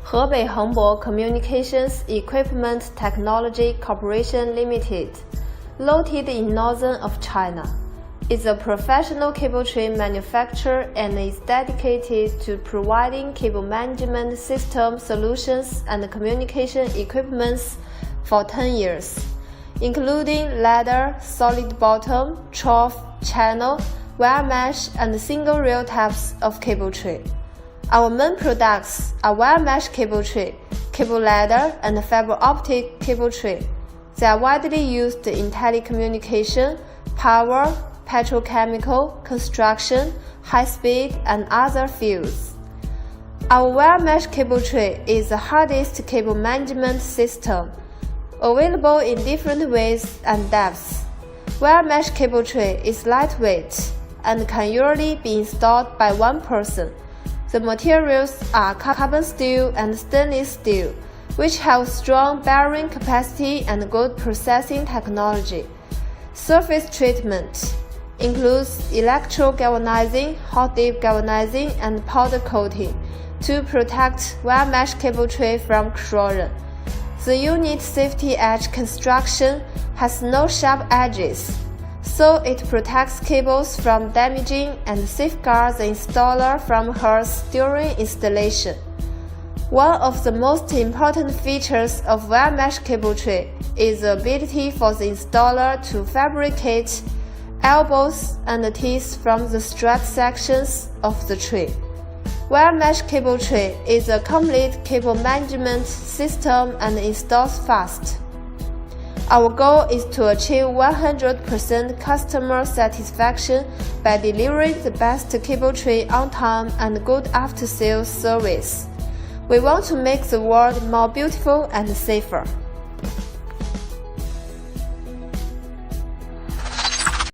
Hebei Hengbo Communications Equipment Technology Corporation Limited, located in northern of China, is a professional cable tray manufacturer and is dedicated to providing cable management system solutions and communication equipments for 10 years, including ladder, solid bottom, trough, channel, wire mesh, and single rail types of cable tray. Our main products are wire mesh cable tray, cable ladder, and fiber optic cable tray. They are widely used in telecommunication, power, petrochemical, construction, high-speed, and other fields. Our wire mesh cable tray is the hardest cable management system, available in different ways and depths. Wire mesh cable tray is lightweight and can usually be installed by one person. The materials are carbon steel and stainless steel, which have strong bearing capacity and good processing technology. Surface treatment includes electro-galvanizing, hot-dip galvanizing, and powder coating to protect wire mesh cable tray from corrosion. The unit safety edge construction has no sharp edges, so it protects cables from damaging and safeguards the installer from hurts during installation. One of the most important features of wire mesh cable tray is the ability for the installer to fabricate elbows and teeth from the strut sections of the tray. Wire mesh cable tray is a complete cable management system and installs fast. Our goal is to achieve 100% customer satisfaction by delivering the best cable tray on time and good after-sales service. We want to make the world more beautiful and safer.